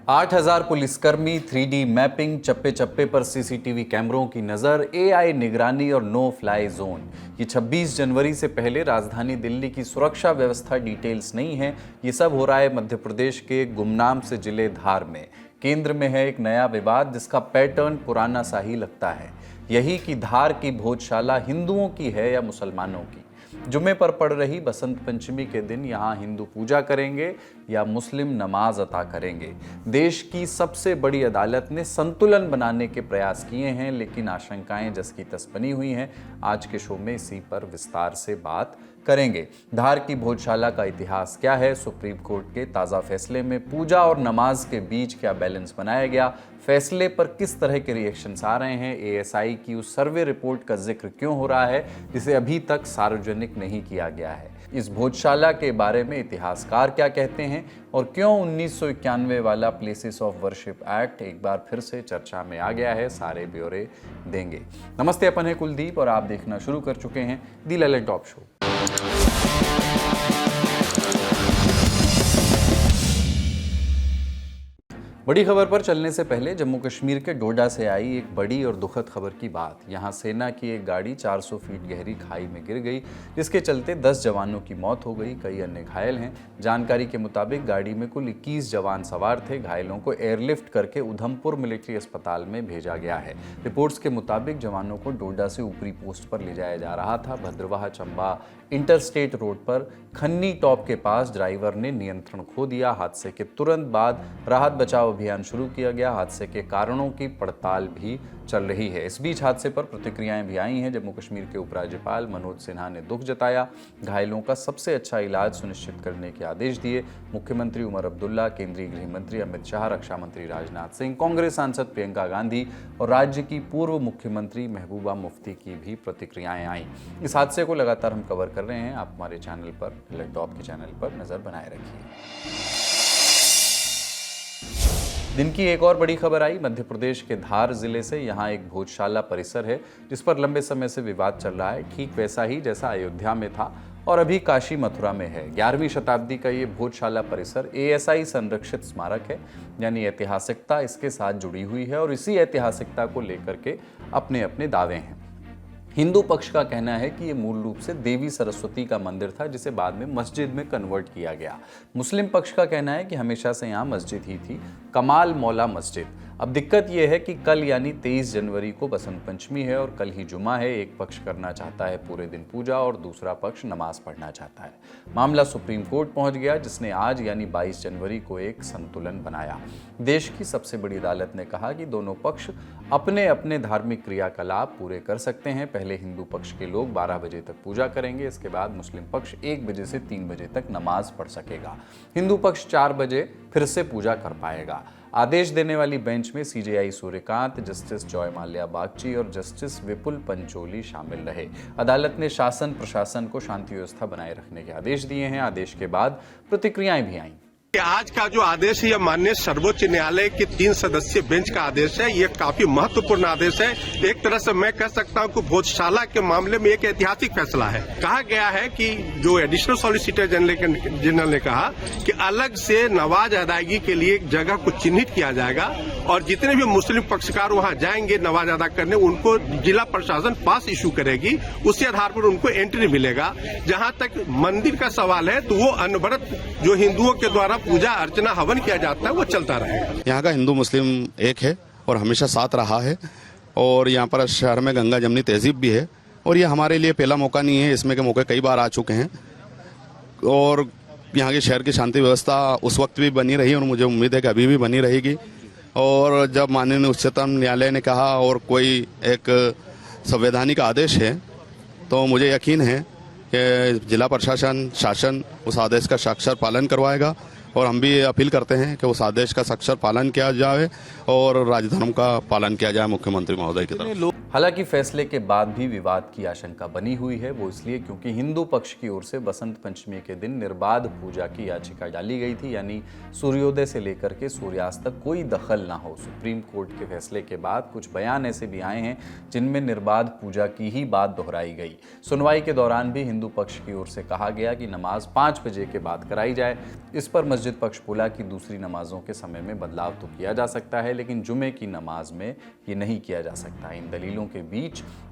8,000 पुलिसकर्मी, 3D mapping, चप्पे चप्पे पर सीसीटीवी कैमरों की नज़र, एआई निगरानी और नो फ्लाई जोन। ये 26 जनवरी से पहले राजधानी दिल्ली की सुरक्षा व्यवस्था डिटेल्स नहीं है। ये सब हो रहा है मध्य प्रदेश के गुमनाम से जिले धार में। केंद्र में है एक नया विवाद जिसका पैटर्न पुराना सा ही लगता है। यही कि धार की भोजशाला हिंदुओं की है या मुसलमानों की। जुमे पर पड़ रही बसंत पंचमी के दिन यहाँ हिंदू पूजा करेंगे या मुस्लिम नमाज अता करेंगे। देश की सबसे बड़ी अदालत ने संतुलन बनाने के प्रयास किए हैं, लेकिन आशंकाएं जस की तस बनी हुई हैं। आज के शो में इसी पर विस्तार से बात करेंगे। धार की भोजशाला का इतिहास क्या है, सुप्रीम कोर्ट के ताज़ा फैसले में पूजा और नमाज के बीच क्या बैलेंस बनाया गया, फैसले पर किस तरह के रिएक्शंस आ रहे हैं, एएसआई की उस सर्वे रिपोर्ट का जिक्र क्यों हो रहा है जिसे अभी तक सार्वजनिक नहीं किया गया है, इस भोजशाला के बारे में इतिहासकार क्या कहते हैं और क्यों 1991 वाला प्लेसेस ऑफ वर्शिप एक्ट एक बार फिर से चर्चा में आ गया है, सारे ब्यौरे देंगे। नमस्ते, अपन है कुलदीप और आप देखना शुरू कर चुके हैं दी ललन टॉप शो। बड़ी खबर पर चलने से पहले जम्मू कश्मीर के डोडा से आई एक बड़ी और दुखद खबर की बात। यहां सेना की एक गाड़ी 400 फीट गहरी खाई में गिर गई, जिसके चलते 10 जवानों की मौत हो गई, कई अन्य घायल हैं। जानकारी के मुताबिक गाड़ी में कुल 21 जवान सवार थे। घायलों को एयरलिफ्ट करके उधमपुर मिलिट्री अस्पताल में भेजा गया है। रिपोर्ट्स के मुताबिक जवानों को डोडा से ऊपरी पोस्ट पर ले जाया जा रहा था। भद्रवाह चंबा इंटरस्टेट रोड पर खन्नी टॉप के पास ड्राइवर ने नियंत्रण खो दिया। हादसे के तुरंत बाद राहत बचाव अभियान शुरू किया गया। हादसे के कारणों की पड़ताल भी चल रही है। इस बीच हादसे पर प्रतिक्रियाएं भी आई हैं। जम्मू कश्मीर के उपराज्यपाल मनोज सिन्हा ने दुख जताया, घायलों का सबसे अच्छा इलाज सुनिश्चित करने के आदेश दिए। मुख्यमंत्री उमर अब्दुल्ला, केंद्रीय गृह मंत्री अमित शाह, रक्षा मंत्री राजनाथ सिंह, कांग्रेस सांसद प्रियंका गांधी और राज्य की पूर्व मुख्यमंत्री महबूबा मुफ्ती की भी प्रतिक्रियाएं आई। इस हादसे को लगातार हम कवर कर रहे हैं। आप हमारे चैनल पर, लैपटॉप के चैनल पर नजर बनाए रखिए। दिन की एक और बड़ी खबर आई मध्य प्रदेश के धार जिले से। यहाँ एक भोजशाला परिसर है जिस पर लंबे समय से विवाद चल रहा है, ठीक वैसा ही जैसा अयोध्या में था और अभी काशी मथुरा में है। 11वीं शताब्दी का ये भोजशाला परिसर एएसआई संरक्षित स्मारक है, यानी ऐतिहासिकता इसके साथ जुड़ी हुई है और इसी ऐतिहासिकता को लेकर के अपने अपने दावे हैं। हिंदू पक्ष का कहना है कि ये मूल रूप से देवी सरस्वती का मंदिर था जिसे बाद में मस्जिद में कन्वर्ट किया गया। मुस्लिम पक्ष का कहना है कि हमेशा से यहाँ मस्जिद ही थी, कमाल मौला मस्जिद। अब दिक्कत यह है कि कल यानी 23 जनवरी को बसंत पंचमी है और कल ही जुमा है। एक पक्ष करना चाहता है पूरे दिन पूजा और दूसरा पक्ष नमाज पढ़ना चाहता है। मामला सुप्रीम कोर्ट पहुंच गया जिसने आज यानी 22 जनवरी को एक संतुलन बनाया। देश की सबसे बड़ी अदालत ने कहा कि दोनों पक्ष अपने अपने धार्मिक क्रियाकलाप पूरे कर सकते हैं। पहले हिंदू पक्ष के लोग 12 बजे तक पूजा करेंगे, इसके बाद मुस्लिम पक्ष 1 बजे से 3 बजे तक नमाज पढ़ सकेगा। हिंदू पक्ष 4 बजे फिर से पूजा कर पाएगा। आदेश देने वाली बेंच में CJI Suryakant, justice Joy Mallya Bagchi और जस्टिस विपुल पंचोली शामिल रहे। अदालत ने शासन प्रशासन को शांति व्यवस्था बनाए रखने के आदेश दिए हैं। आदेश के बाद प्रतिक्रियाएं भी आईं। आज का जो आदेश है यह माननीय सर्वोच्च न्यायालय के 3 सदस्यीय बेंच का आदेश है। ये काफी महत्वपूर्ण आदेश है। एक तरह से मैं कह सकता हूं कि भोजशाला के मामले में एक ऐतिहासिक फैसला है। कहा गया है कि जो एडिशनल सॉलिसिटर जनरल ने कहा कि अलग से नमाज अदायगी के लिए एक जगह को चिन्हित किया जाएगा और जितने भी मुस्लिम पक्षकार वहां जाएंगे नमाज अदा करने, उनको जिला प्रशासन पास इशू करेगी, उसके आधार पर उनको एंट्री मिलेगा। जहां तक मंदिर का सवाल है तो वो अनवरत जो हिंदुओं के द्वारा पूजा अर्चना हवन किया जाता है वो चलता रहेगा। यहाँ का हिंदू मुस्लिम एक है और हमेशा साथ रहा है और यहाँ पर शहर में गंगा जमनी तहजीब भी है और ये हमारे लिए पहला मौका नहीं है, इसमें के मौके कई बार आ चुके हैं और यहाँ के शहर की शांति व्यवस्था उस वक्त भी बनी रही और मुझे उम्मीद है कि अभी भी बनी रहेगी। और जब माननीय उच्चतम न्यायालय ने कहा और कोई एक संवैधानिक आदेश है तो मुझे यकीन है कि जिला प्रशासन शासन उस आदेश का साक्षर पालन करवाएगा और हम भी अपील करते हैं कि उस आदेश का सख्त पालन किया जाए और राजधर्म का पालन किया जाए मुख्यमंत्री महोदय की तरफ। हालांकि फैसले के बाद भी विवाद की आशंका बनी हुई है, वो इसलिए क्योंकि हिंदू पक्ष की ओर से बसंत पंचमी के दिन निर्बाध पूजा की याचिका डाली गई थी, यानी सूर्योदय से लेकर के सूर्यास्त तक कोई दखल ना हो। सुप्रीम कोर्ट के फैसले के बाद कुछ बयान ऐसे भी आए हैं जिनमें निर्बाध पूजा की ही बात दोहराई गई। सुनवाई के दौरान भी हिंदू पक्ष की ओर से कहा गया कि नमाज 5 बजे के बाद कराई जाए। इस पर मस्जिद पक्षपूला की दूसरी नमाजों के समय में बदलाव तो किया जा सकता है, लेकिन जुमे की नमाज में ये नहीं किया जा सकता। इन दलीलों के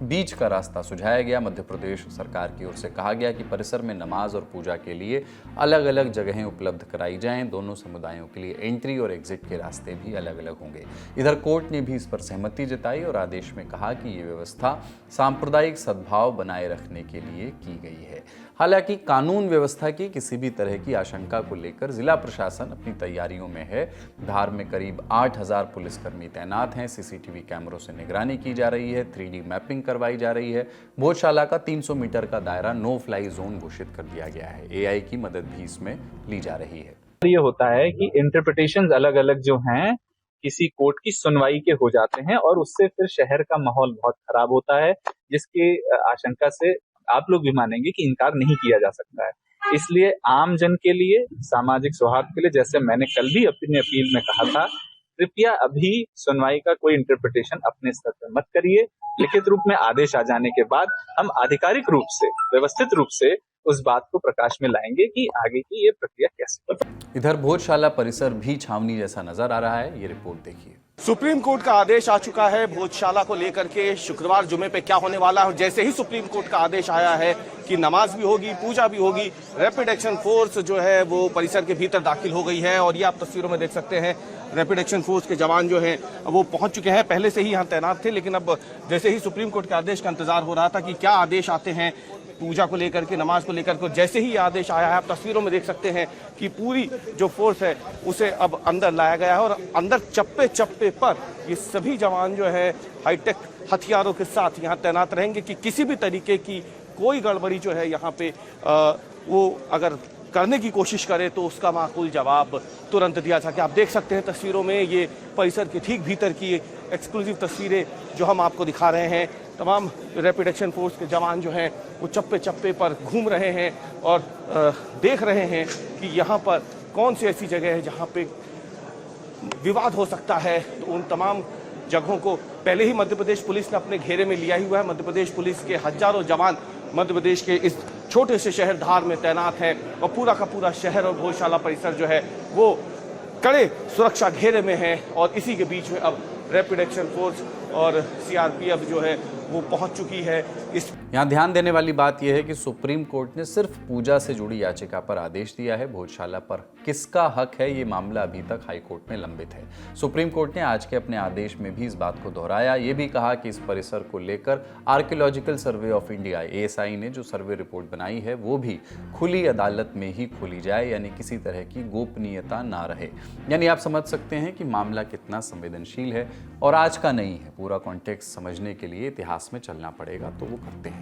बीच का रास्ता सुझाया गया। मध्य प्रदेश सरकार की ओर से कहा गया कि परिसर में नमाज और पूजा के लिए अलग अलग जगहें उपलब्ध कराई जाएं। दोनों समुदायों के लिए एंट्री और एग्जिट के रास्ते भी अलग अलग होंगे। इधर कोर्ट ने भी इस पर सहमति जताई और आदेश में कहा कि ये व्यवस्था सांप्रदायिक सद्भाव बनाए रखने के लिए की गई है। हालांकि कानून व्यवस्था की किसी भी तरह की आशंका को लेकर जिला प्रशासन अपनी तैयारियों में है। धार में करीब 8000 पुलिसकर्मी तैनात हैं। सीसीटीवी कैमरों से निगरानी की जा रही है, 3D मैपिंग करवाई जा रही है। भोजशाला का 300 मीटर का दायरा नो फ्लाई जोन घोषित कर दिया गया है। AI की मदद भी इसमें ली जा रही है। ये होता है कि इंटरप्रिटेशंस अलग अलग जो हैं किसी कोर्ट की सुनवाई के हो जाते हैं और उससे फिर शहर का माहौल बहुत खराब होता है, जिसकी आशंका से आप लोग भी मानेंगे कि इनकार नहीं किया जा सकता है। इसलिए आम जन के लिए, सामाजिक सौहार्द के लिए, जैसे मैंने कल भी अपनी अपील में कहा था, कृपया अभी सुनवाई का कोई इंटरप्रिटेशन अपने स्तर पर मत करिए। लिखित रूप में आदेश आ जाने के बाद हम आधिकारिक रूप से, व्यवस्थित रूप से उस बात को प्रकाश में लाएंगे कि आगे की ये प्रक्रिया कैसे होगी। इधर भोजशाला परिसर भी छावनी जैसा नजर आ रहा है। ये रिपोर्ट देखिए। सुप्रीम कोर्ट का आदेश आ चुका है भोजशाला को लेकर के शुक्रवार जुमे पे क्या होने वाला है। जैसे ही सुप्रीम कोर्ट का आदेश आया है कि नमाज भी होगी, पूजा भी होगी, रैपिड एक्शन फोर्स जो है वो परिसर के भीतर दाखिल हो गई है। और ये आप तस्वीरों में देख सकते हैं, रैपिड एक्शन फोर्स के जवान जो हैं वो पहुंच चुके हैं। पहले से ही यहाँ तैनात थे, लेकिन अब जैसे ही सुप्रीम कोर्ट के आदेश का इंतजार हो रहा था कि क्या आदेश आते हैं पूजा को लेकर के, नमाज को लेकर के, जैसे ही आदेश आया है आप तस्वीरों में देख सकते हैं कि पूरी जो फोर्स है उसे अब अंदर लाया गया है। और अंदर चप्पे चप्पे पर ये सभी जवान जो है हाईटेक हथियारों के साथ यहाँ तैनात रहेंगे कि किसी भी तरीके की कोई गड़बड़ी जो है यहाँ पे वो अगर करने की कोशिश करे तो उसका माकूल जवाब तुरंत दिया जाके। आप देख सकते हैं तस्वीरों में ये परिसर के ठीक भीतर की एक्सक्लूसिव तस्वीरें जो हम आपको दिखा रहे हैं। तमाम रैपिड एक्शन फोर्स के जवान जो हैं वो चप्पे चप्पे पर घूम रहे हैं और देख रहे हैं कि यहाँ पर कौन सी ऐसी जगह है जहाँ पे विवाद हो सकता है। तो उन तमाम जगहों को पहले ही मध्य प्रदेश पुलिस ने अपने घेरे में लिया ही हुआ है। मध्य प्रदेश पुलिस के हजारों जवान मध्य प्रदेश के इस छोटे से शहर धार में तैनात हैं और पूरा का पूरा शहर और भोजशाला परिसर जो है वो कड़े सुरक्षा घेरे में है। और इसी के बीच में अब रैपिड एक्शन फोर्स और CRPF जो है वो पहुंच चुकी है। यहाँ ध्यान देने वाली बात यह है कि सुप्रीम कोर्ट ने सिर्फ पूजा से जुड़ी याचिका पर आदेश दिया है। भोजशाला पर किसका हक है, ये मामला अभी तक हाई कोर्ट में लंबित है। सुप्रीम कोर्ट ने आज के अपने आदेश में भी इस बात को दोहराया। ये भी कहा कि इस परिसर को लेकर archaeological survey of India ASI ने जो सर्वे रिपोर्ट बनाई है वो भी खुली अदालत में ही खोली जाए, यानी किसी तरह की गोपनीयता ना रहे। यानी आप समझ सकते हैं कि मामला कितना संवेदनशील है और आज का नहीं है। पूरा कॉन्टेक्स्ट समझने के लिए इतिहास में चलना पड़ेगा, तो वो करते हैं।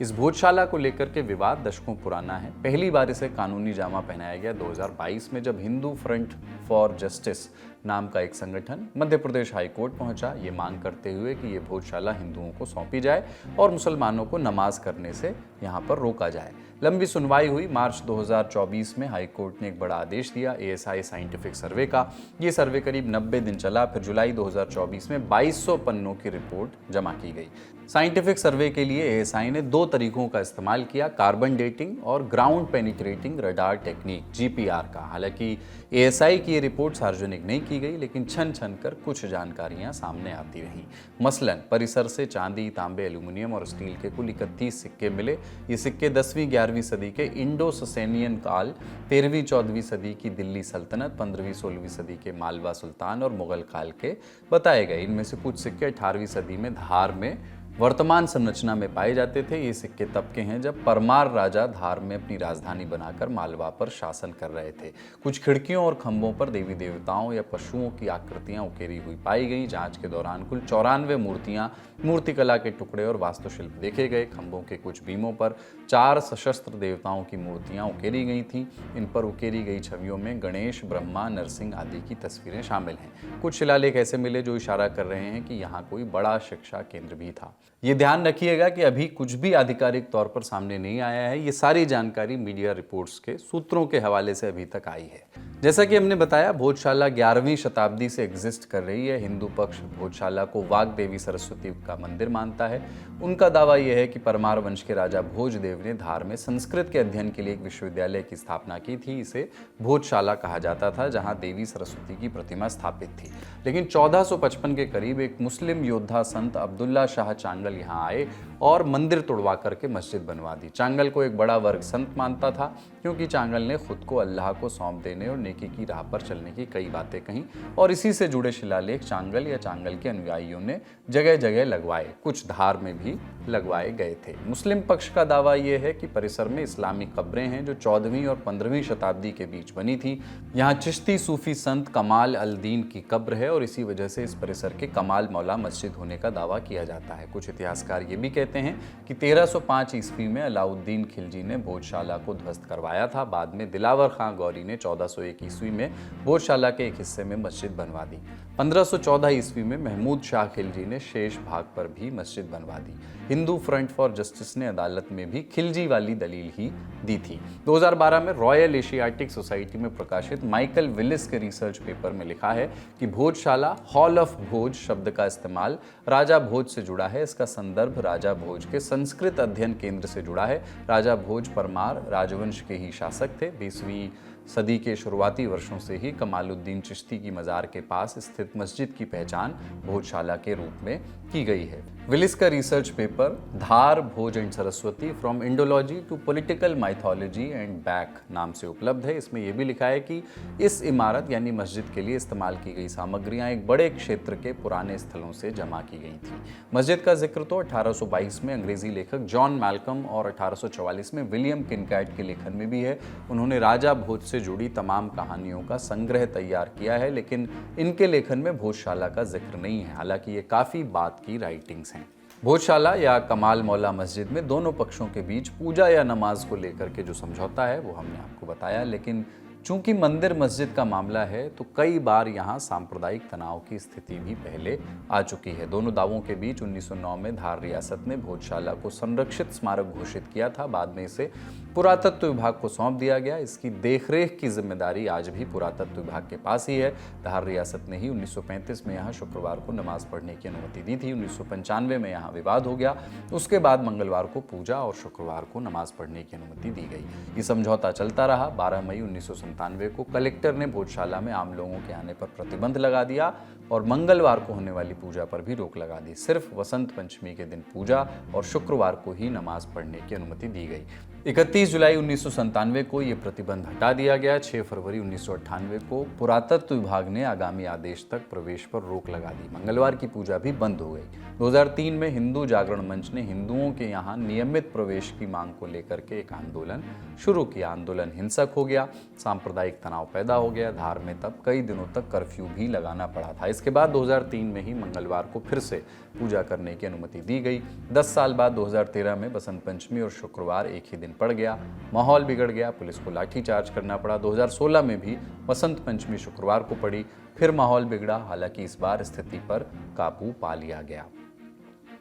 इस भोजशाला को लेकर के विवाद दशकों पुराना है। पहली बार इसे कानूनी जामा पहनाया गया 2022 में, जब हिंदू फ्रंट फॉर जस्टिस नाम का एक संगठन मध्य प्रदेश हाई कोर्ट पहुंचा, ये मांग करते हुए कि ये भोजशाला हिंदुओं को सौंपी जाए और मुसलमानों को नमाज करने से यहाँ पर रोका जाए। लंबी सुनवाई हुई। मार्च 2024 में हाई कोर्ट ने एक बड़ा आदेश दिया ASI साइंटिफिक सर्वे का। ये सर्वे करीब 90 दिन चला। फिर जुलाई 2024 में 2200 पन्नों की रिपोर्ट जमा की गई। साइंटिफिक सर्वे के लिए ASI ने 2 तरीकों का इस्तेमाल किया, कार्बन डेटिंग और ground penetrating radar technique GPR का। हालांकि ASI की ये रिपोर्ट सार्वजनिक नहीं की गई, लेकिन छन छन कर कुछ जानकारियां सामने आती रहीं। मसलन परिसर से चांदी, तांबे, एल्यूमिनियम और स्टील के कुल 31 सिक्के मिले। ये सिक्के 10वीं 11वीं सदी के इंडो ससेनियन काल, 13वीं 14वीं सदी की दिल्ली सल्तनत, 15वीं 16वीं सदी के मालवा सुल्तान और मुगल काल के बताए गए। इनमें से कुछ सिक्के 18वीं सदी में धार में वर्तमान संरचना में पाए जाते थे। ये सिक्के तब के हैं जब परमार राजा धार में अपनी राजधानी बनाकर मालवा पर शासन कर रहे थे। कुछ खिड़कियों और खंभों पर देवी देवताओं या पशुओं की आकृतियां उकेरी हुई पाई गई। जांच के दौरान कुल 94 मूर्तियां, मूर्तिकला के टुकड़े और वास्तुशिल्प देखे गए। खंभों के कुछ बीमों पर 4 सशस्त्र देवताओं की मूर्तियां उकेरी गई थीं। इन पर उकेरी गई छवियों में गणेश, ब्रह्मा, नरसिंह आदि की तस्वीरें शामिल हैं। कुछ शिलालेख ऐसे मिले जो इशारा कर रहे हैं कि यहाँ कोई बड़ा शिक्षा केंद्र भी था। ये ध्यान रखिएगा कि अभी कुछ भी आधिकारिक तौर पर सामने नहीं आया है। ये सारी जानकारी मीडिया रिपोर्ट्स के सूत्रों के हवाले से अभी तक आई है। जैसा कि हमने बताया, भोजशाला 11वीं शताब्दी से एग्जिस्ट कर रही है। हिंदू पक्ष भोजशाला को वाग देवी सरस्वती का मंदिर मानता है। उनका दावा यह है कि परमार वंश के राजा भोजदेव ने धार में संस्कृत के अध्ययन के लिए एक विश्वविद्यालय की स्थापना की थी। इसे भोजशाला कहा जाता था, जहां देवी सरस्वती की प्रतिमा स्थापित थी। लेकिन 1455 के करीब एक मुस्लिम योद्धा संत अब्दुल्ला शाह चांगल यहाँ आए और मंदिर तोड़वा करके मस्जिद बनवा दी। चांगल को एक बड़ा वर्ग संत मानता था, क्योंकि चांगल ने खुद को अल्लाह को सौंप देने और नेकी की राह पर चलने की कई बातें कहीं, और इसी से जुड़े शिलालेख चांगल या चांगल के अनुयायियों ने जगह जगह लगवाए, कुछ धार में भी लगवाए गए थे। मुस्लिम पक्ष का दावा यह है कि परिसर में इस्लामी कब्रें हैं जो 14वीं और 15वीं शताब्दी के बीच बनी थी। यहाँ चिश्ती सूफी संत कमाल अल दीन की कब्र है और इसी वजह से इस परिसर के कमाल मौला मस्जिद होने का दावा किया जाता है। कुछ इतिहासकार ये भी कहते हैं कि 1305 ईस्वी में अलाउद्दीन खिलजी ने भोजशाला को ध्वस्त करवाया था। बाद में दिलावर खां गौरी ने 1401 ईस्वी में भोजशाला के एक हिस्से में मस्जिद बनवा दी। 1514 ईस्वी में महमूद शाह खिलजी ने शेष भाग पर भी मस्जिद बनवा दी। हिंदू फ्रंट फॉर जस्टिस ने अदालत में भी खिलजी वाली दलील ही दी थी। 2012 में रॉयल एशियाटिक सोसाइटी में प्रकाशित माइकल विलिस के रिसर्च पेपर में लिखा है कि भोजशाला हॉल ऑफ भोज शब्द का इस्तेमाल राजा भोज से जुड़ा है। इसका संदर्भ राजा भोज के संस्कृत अध्ययन केंद्र से जुड़ा है। राजा भोज परमार राजवंश के ही शासक थे। 20वीं सदी के शुरुआती वर्षों से ही कमालुद्दीन चिश्ती की मज़ार के पास स्थित मस्जिद की पहचान भोजशाला के रूप में की गई है। विलिस का research paper Dhar Bhoj and Saraswati from Indology to political mythology and back नाम से उपलब्ध है। इसमें यह भी लिखा है कि इस इमारत यानी मस्जिद के लिए इस्तेमाल की गई सामग्रियां एक बड़े क्षेत्र के पुराने स्थलों से जमा की गई थी। मस्जिद का जिक्र तो 1822 में अंग्रेजी लेखक जॉन मैल्कम और 1844 में विलियम किनकैट के लेखन में भी है। उन्होंने राजा भोज से जुड़ी तमाम कहानियों का संग्रह तैयार किया है, लेकिन इनके लेखन में भोजशाला का जिक्र नहीं है। हालांकि ये काफ़ी बात की राइटिंग्स हैं। भोजशाला या कमाल मौला मस्जिद में दोनों पक्षों के बीच पूजा या नमाज को लेकर के जो समझौता है वो हमने आपको बताया, लेकिन चूंकि मंदिर मस्जिद का मामला है तो कई बार यहाँ सांप्रदायिक तनाव की स्थिति भी पहले आ चुकी है। दोनों दावों के बीच 1909 में धार रियासत ने भोजशाला को संरक्षित स्मारक घोषित किया था। बाद में इसे पुरातत्व विभाग को सौंप दिया गया। इसकी देखरेख की जिम्मेदारी आज भी पुरातत्व विभाग के पास ही है। धार रियासत ने ही 1935 में यहाँ शुक्रवार को नमाज पढ़ने की अनुमति दी थी। 1995 में यहाँ विवाद हो गया। उसके बाद मंगलवार को पूजा और शुक्रवार को नमाज पढ़ने की अनुमति दी गई। ये समझौता चलता रहा। 12 मई 1997 को कलेक्टर ने भोजशाला में आम लोगों के आने पर प्रतिबंध लगा दिया और मंगलवार को होने वाली पूजा पर भी रोक लगा दी। सिर्फ वसंत पंचमी के दिन पूजा और शुक्रवार को ही नमाज पढ़ने की अनुमति दी गई। 31 जुलाई 1997 को ये प्रतिबंध हटा दिया गया। 6 फरवरी 1998 को पुरातत्व विभाग ने आगामी आदेश तक प्रवेश पर रोक लगा दी। मंगलवार की पूजा भी बंद हो गई। 2003 में हिंदू जागरण मंच ने हिंदुओं के यहाँ नियमित प्रवेश की मांग को लेकर के एक आंदोलन शुरू किया। आंदोलन हिंसक हो गया, सांप्रदायिक तनाव पैदा हो गया। धार में तब कई दिनों तक कर्फ्यू भी लगाना पड़ा था। इसके बाद 2003 में ही मंगलवार को फिर से पूजा करने की अनुमति दी गई। 10 साल बाद 2013 में बसंत पंचमी और शुक्रवार एक ही दिन पड़ गया। माहौल बिगड़ गया, पुलिस को लाठीचार्ज करना पड़ा। 2016 में भी बसंत पंचमी शुक्रवार को पड़ी, फिर माहौल बिगड़ा। हालांकि इस बार स्थिति पर काबू पा लिया गया।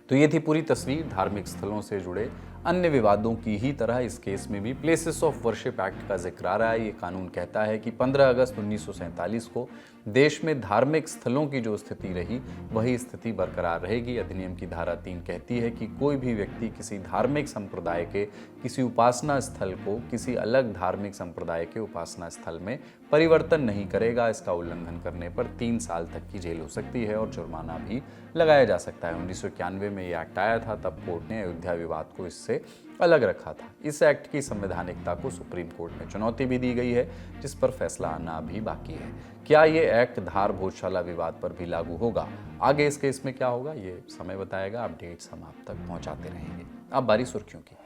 तो ये थी पूरी तस्वीर। धार्मिक स्थलों से जुड़े अन्य विवादों की ही तरह इस केस में भी प्लेसेस ऑफ वर्शिप एक्ट का जिक्र आ रहा है। ये कानून कहता है कि 15 अगस्त 1947 को देश में धार्मिक स्थलों की जो स्थिति रही वही स्थिति बरकरार रहेगी। अधिनियम की धारा 3 कहती है कि कोई भी व्यक्ति किसी धार्मिक संप्रदाय के किसी उपासना स्थल को किसी अलग धार्मिक संप्रदाय के उपासना स्थल में परिवर्तन नहीं करेगा। इसका उल्लंघन करने पर 3 साल तक की जेल हो सकती है और जुर्माना भी लगाया जा सकता है। 1991 में ये एक्ट आया था, तब कोर्ट ने अयोध्या विवाद को इससे अलग रखा था। इस एक्ट की संवैधानिकता को सुप्रीम कोर्ट में चुनौती भी दी गई है, जिस पर फैसला आना भी बाकी है। क्या ये एक्ट धार भोजशाला विवाद पर भी लागू होगा? आगे इस केस में क्या होगा ये समय बताएगा। अपडेट्स हम आप तक पहुंचाते रहेंगे। अब बारी सुर्खियों की।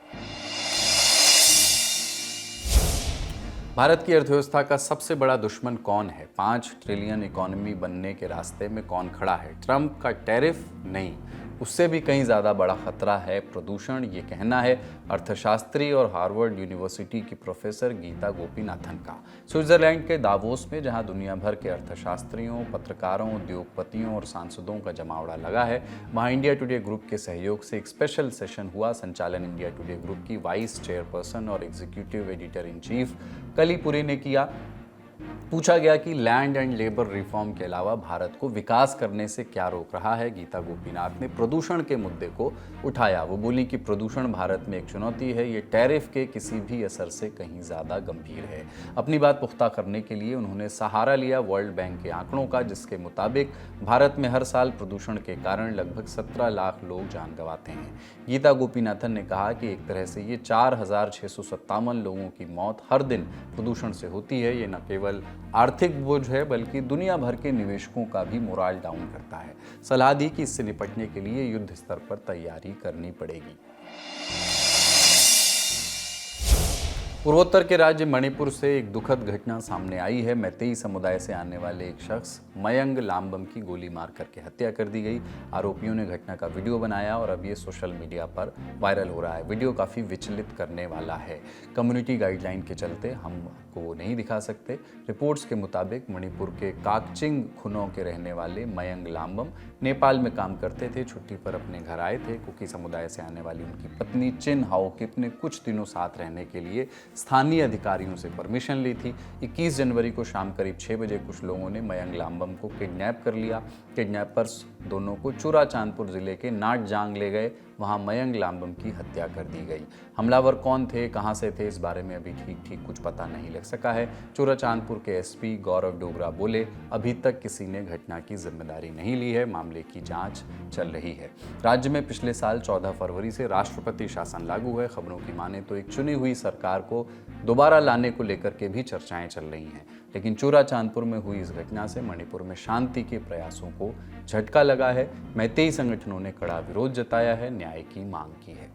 भारत की अर्थव्यवस्था का सबसे बड़ा दुश्मन कौन है? 5 ट्रिलियन इकोनॉमी बनने के रास्ते में कौन खड़ा है? ट्रंप का टैरिफ? नहीं, उससे भी कहीं ज़्यादा बड़ा खतरा है प्रदूषण। ये कहना है अर्थशास्त्री और हार्वर्ड यूनिवर्सिटी की प्रोफेसर गीता गोपीनाथन का। स्विट्जरलैंड के दावोस में, जहां दुनिया भर के अर्थशास्त्रियों, पत्रकारों, उद्योगपतियों और सांसदों का जमावड़ा लगा है, वहां इंडिया टुडे ग्रुप के सहयोग से एक स्पेशल सेशन हुआ। संचालन इंडिया टुडे ग्रुप की वाइस चेयरपर्सन और executive editor in chief Kalli Purie ने किया। पूछा गया कि लैंड एंड लेबर रिफॉर्म के अलावा भारत को विकास करने से क्या रोक रहा है। गीता गोपीनाथ ने प्रदूषण के मुद्दे को उठाया। वो बोली कि प्रदूषण भारत में एक चुनौती है, ये टैरिफ के किसी भी असर से कहीं ज़्यादा गंभीर है। अपनी बात पुख्ता करने के लिए उन्होंने सहारा लिया वर्ल्ड बैंक के आंकड़ों का, जिसके मुताबिक भारत में हर साल प्रदूषण के कारण लगभग 17 लाख लोग जान गंवाते हैं। गीता गोपीनाथन ने कहा कि एक तरह से ये 4,657 लोगों की मौत हर दिन प्रदूषण से होती है। ये न केवल आर्थिक बोझ है बल्कि दुनिया भर के निवेशकों का भी मोराल डाउन करता है। सलाह दी कि इससे निपटने के लिए युद्ध स्तर पर तैयारी करनी पड़ेगी। पूर्वोत्तर के राज्य मणिपुर से एक दुखद घटना सामने आई है। मैतेई समुदाय से आने वाले एक शख्स मयंग लामबम की गोली मार करके हत्या कर दी गई। आरोपियों ने घटना का वीडियो बनाया और अब ये सोशल मीडिया पर वायरल हो रहा है। वीडियो काफ़ी विचलित करने वाला है। कम्युनिटी गाइडलाइन के चलते हम को नहीं दिखा सकते। रिपोर्ट्स के मुताबिक मणिपुर के काकचिंग खुनों के रहने वाले मयंग लामबम नेपाल में काम करते थे। छुट्टी पर अपने घर आए थे। कुकी समुदाय से आने वाली उनकी पत्नी चिन हाओकिप ने कुछ दिनों साथ रहने के लिए स्थानीय अधिकारियों से परमिशन ली थी। 21 जनवरी को शाम करीब 6 बजे कुछ लोगों ने मयंग लामबम को किडनैप कर लिया। किडनैपर्स दोनों को चुराचांदपुर जिले के नाटजांग ले गए। वहां मयंग लामबम की हत्या कर दी गई। हमलावर कौन थे, कहां से थे, इस बारे में अभी ठीक कुछ पता नहीं लग सका है। चुराचांदपुर के एसपी गौरव डोगरा बोले, अभी तक किसी ने घटना की जिम्मेदारी नहीं ली है। मामले की जांच चल रही है। राज्य में पिछले साल 14 फरवरी से राष्ट्रपति शासन लागू है। खबरों की माने तो एक चुनी हुई सरकार को दोबारा लाने को लेकर के भी चर्चाएं चल रही हैं। लेकिन चुराचांदपुर में हुई इस घटना से मणिपुर में शांति के प्रयासों को झटका लगा है। मैतेई संगठनों ने कड़ा विरोध जताया है, न्याय की मांग की है।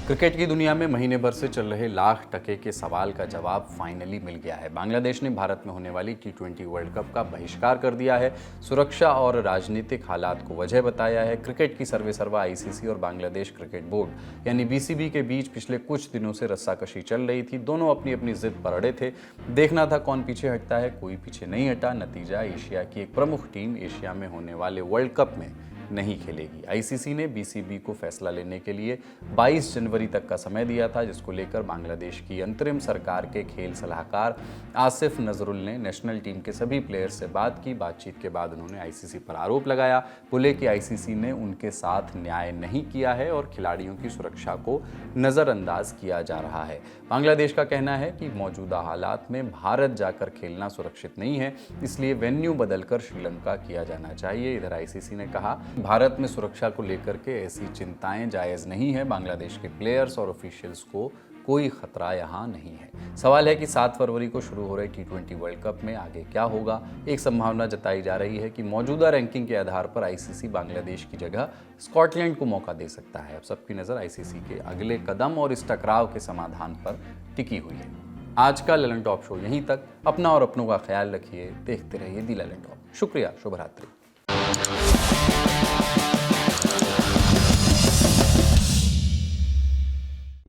क्रिकेट की दुनिया में महीने भर से चल रहे लाख टके के सवाल का जवाब फाइनली मिल गया है। बांग्लादेश ने भारत में होने वाली T20 वर्ल्ड कप का बहिष्कार कर दिया है। सुरक्षा और राजनीतिक हालात को वजह बताया है। क्रिकेट की सर्वेसर्वा ICC और बांग्लादेश क्रिकेट बोर्ड यानी BCB के बीच पिछले कुछ दिनों से रस्साकशी चल रही थी। दोनों अपनी अपनी जिद पर अड़े थे। देखना था कौन पीछे हटता है। कोई पीछे नहीं हटा। नतीजा, एशिया की एक प्रमुख टीम एशिया में होने वाले वर्ल्ड कप में नहीं खेलेगी। ICC ने BCB को फैसला लेने के लिए 22 जनवरी तक का समय दिया था, जिसको लेकर बांग्लादेश की अंतरिम सरकार के खेल सलाहकार आसिफ नजरुल ने नेशनल टीम के सभी प्लेयर्स से बात की। बातचीत के बाद उन्होंने ICC पर आरोप लगाया। बोले कि ICC ने उनके साथ न्याय नहीं किया है और खिलाड़ियों की सुरक्षा को नज़रअंदाज किया जा रहा है। बांग्लादेश का कहना है कि मौजूदा हालात में भारत जाकर खेलना सुरक्षित नहीं है, इसलिए वेन्यू बदलकर श्रीलंका किया जाना चाहिए। इधर ICC ने कहा भारत में सुरक्षा को लेकर के ऐसी चिंताएं जायज़ नहीं है। बांग्लादेश के प्लेयर्स और ऑफिशियल्स को कोई खतरा यहाँ नहीं है। सवाल है कि 7 फरवरी को शुरू हो रहे T20 वर्ल्ड कप में आगे क्या होगा। एक संभावना जताई जा रही है कि मौजूदा रैंकिंग के आधार पर ICC बांग्लादेश की जगह स्कॉटलैंड को मौका दे सकता है। अब सबकी नज़र ICC के अगले कदम और इस टकराव के समाधान पर टिकी हुई है। आज का ललन टॉप शो यहीं तक। अपना और अपनों का ख्याल रखिए। देखते रहिए दी ललन टॉप। शुक्रिया। शुभ रात्रि।